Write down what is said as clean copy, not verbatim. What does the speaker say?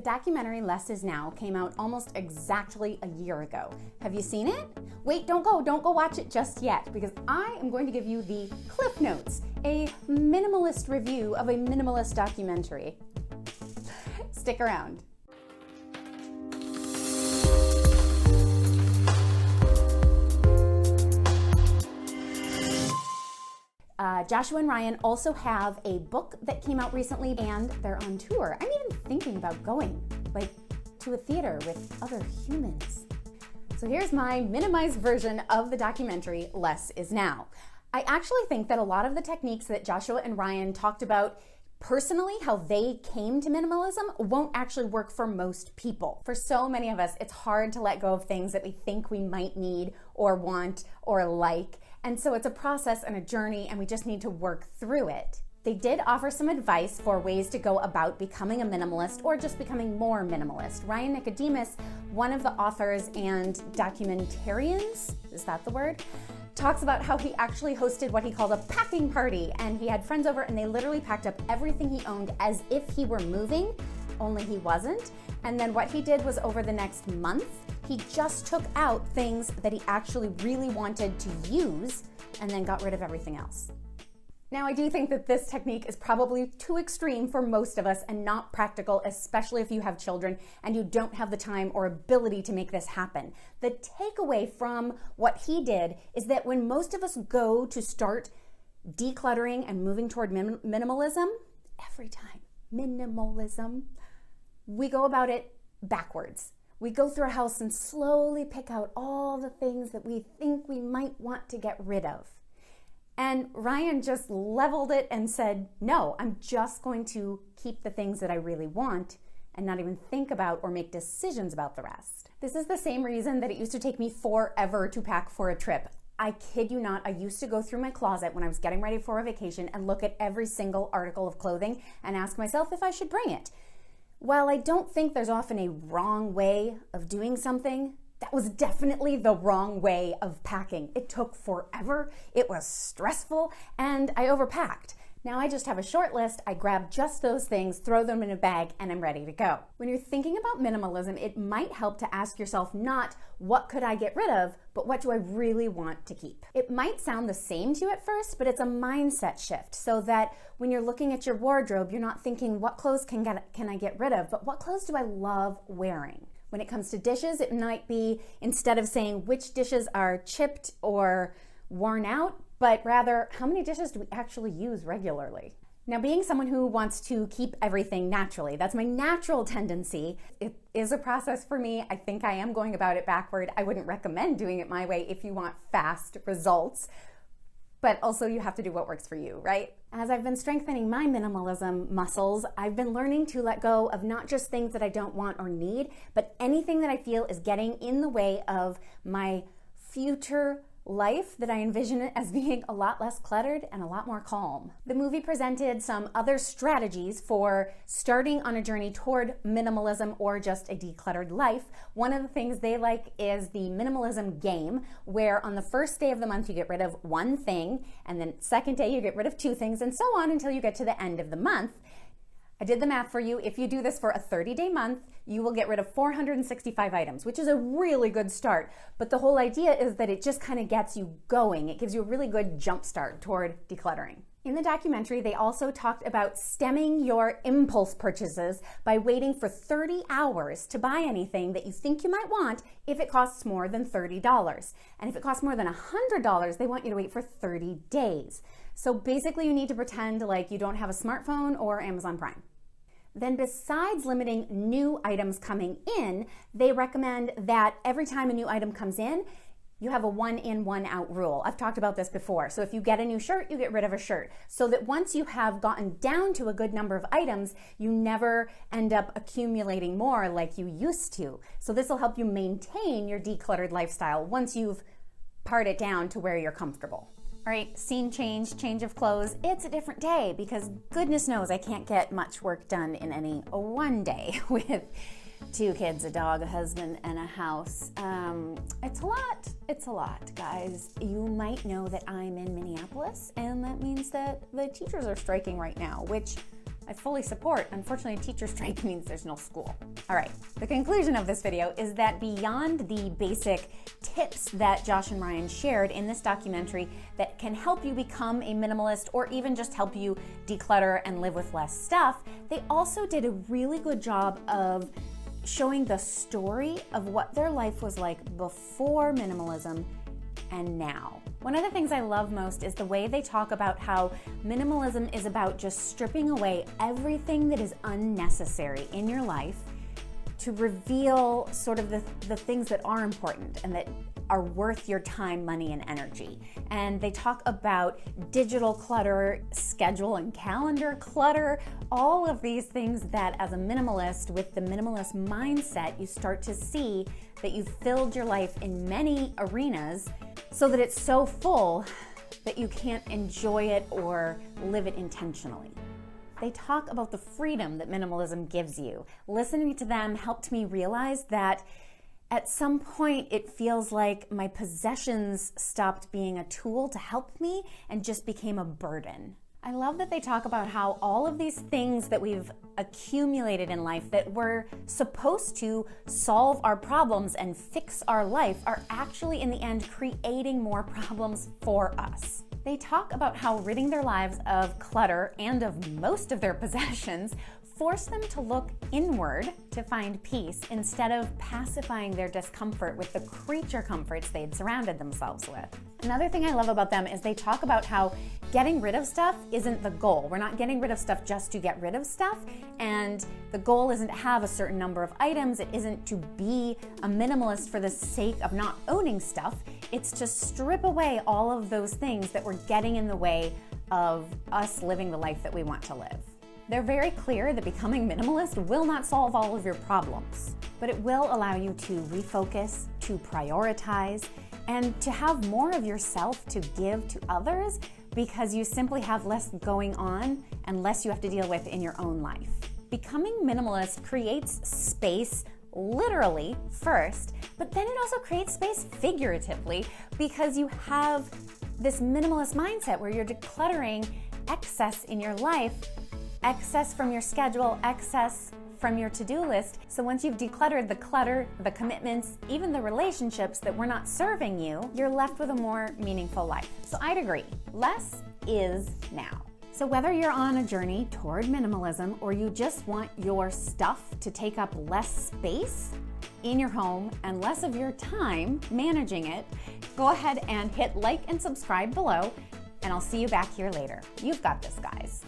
The documentary Less Is Now came out almost exactly a year ago. Have you seen it? Wait, don't go watch it just yet, because I am going to give you the Cliff Notes, a minimalist review of a minimalist documentary. Stick around. Joshua and Ryan also have a book that came out recently, and they're on tour. I'm even thinking about going, to a theater with other humans. So here's my minimized version of the documentary, Less Is Now. I actually think that a lot of the techniques that Joshua and Ryan talked about personally, how they came to minimalism, won't actually work for most people. For so many of us, it's hard to let go of things that we think we might need or want or like. And so it's a process and a journey, and we just need to work through it. They did offer some advice for ways to go about becoming a minimalist or just becoming more minimalist. Ryan Nicodemus, one of the authors and documentarians, is that the word? Talks about how he actually hosted what he called a packing party, and he had friends over and they literally packed up everything he owned as if he were moving, only he wasn't. And then what he did was, over the next month, he just took out things that he actually really wanted to use and then got rid of everything else. Now, I do think that this technique is probably too extreme for most of us and not practical, especially if you have children and you don't have the time or ability to make this happen. The takeaway from what he did is that when most of us go to start decluttering and moving toward minimalism, we go about it backwards. We go through a house and slowly pick out all the things that we think we might want to get rid of. And Ryan just leveled it and said, no, I'm just going to keep the things that I really want and not even think about or make decisions about the rest. This is the same reason that it used to take me forever to pack for a trip. I kid you not, I used to go through my closet when I was getting ready for a vacation and look at every single article of clothing and ask myself if I should bring it. While I don't think there's often a wrong way of doing something, that was definitely the wrong way of packing. It took forever, it was stressful, and I overpacked. Now I just have a short list, I grab just those things, throw them in a bag, and I'm ready to go. When you're thinking about minimalism, it might help to ask yourself not, what could I get rid of, but what do I really want to keep? It might sound the same to you at first, but it's a mindset shift, so that when you're looking at your wardrobe, you're not thinking, what clothes can I get rid of, but what clothes do I love wearing? When it comes to dishes, it might be, instead of saying which dishes are chipped or worn out, but rather, how many dishes do we actually use regularly? Now, being someone who wants to keep everything naturally, that's my natural tendency. It is a process for me. I think I am going about it backward. I wouldn't recommend doing it my way if you want fast results, but also you have to do what works for you, right? As I've been strengthening my minimalism muscles, I've been learning to let go of not just things that I don't want or need, but anything that I feel is getting in the way of my future life that I envision it as being a lot less cluttered and a lot more calm. The movie presented some other strategies for starting on a journey toward minimalism or just a decluttered life. One of the things they like is the minimalism game, where on the first day of the month you get rid of one thing, and then second day you get rid of two things, and so on until you get to the end of the month. I did the math for you. If you do this for a 30-day month, you will get rid of 465 items, which is a really good start. But the whole idea is that it just kind of gets you going. It gives you a really good jump start toward decluttering. In the documentary, they also talked about stemming your impulse purchases by waiting for 30 hours to buy anything that you think you might want if it costs more than $30. And if it costs more than $100, they want you to wait for 30 days. So basically, you need to pretend like you don't have a smartphone or Amazon Prime. Then, besides limiting new items coming in, they recommend that every time a new item comes in, you have a 1 in, 1 out rule. I've talked about this before. So if you get a new shirt, you get rid of a shirt. So that once you have gotten down to a good number of items, you never end up accumulating more like you used to. So this will help you maintain your decluttered lifestyle once you've pared it down to where you're comfortable. All right, scene change of clothes. It's a different day because goodness knows I can't get much work done in any one day with 2 kids, a dog, a husband, and a house. It's a lot, guys. You might know that I'm in Minneapolis, and that means that the teachers are striking right now, which I fully support. Unfortunately, a teacher strike means there's no school. All right, the conclusion of this video is that beyond the basic tips that Josh and Ryan shared in this documentary that can help you become a minimalist or even just help you declutter and live with less stuff, they also did a really good job of showing the story of what their life was like before minimalism and now. One of the things I love most is the way they talk about how minimalism is about just stripping away everything that is unnecessary in your life to reveal sort of the things that are important and that are worth your time, money, and energy. And they talk about digital clutter, schedule and calendar clutter, all of these things that as a minimalist with the minimalist mindset, you start to see that you've filled your life in many arenas so that it's so full that you can't enjoy it or live it intentionally. They talk about the freedom that minimalism gives you. Listening to them helped me realize that at some point it feels like my possessions stopped being a tool to help me and just became a burden. I love that they talk about how all of these things that we've accumulated in life that were supposed to solve our problems and fix our life are actually in the end creating more problems for us. They talk about how ridding their lives of clutter and of most of their possessions forced them to look inward to find peace instead of pacifying their discomfort with the creature comforts they'd surrounded themselves with. Another thing I love about them is they talk about how getting rid of stuff isn't the goal. We're not getting rid of stuff just to get rid of stuff, and the goal isn't to have a certain number of items. It isn't to be a minimalist for the sake of not owning stuff. It's to strip away all of those things that were getting in the way of us living the life that we want to live. They're very clear that becoming minimalist will not solve all of your problems, but it will allow you to refocus, to prioritize, and to have more of yourself to give to others because you simply have less going on and less you have to deal with in your own life. Becoming minimalist creates space literally first, but then it also creates space figuratively because you have this minimalist mindset where you're decluttering excess in your life, excess from your schedule, excess from your to-do list. So once you've decluttered the clutter, the commitments, even the relationships that were not serving you, you're left with a more meaningful life. So I'd agree, less is now. So whether you're on a journey toward minimalism or you just want your stuff to take up less space in your home and less of your time managing it, go ahead and hit like and subscribe below, and I'll see you back here later. You've got this, guys.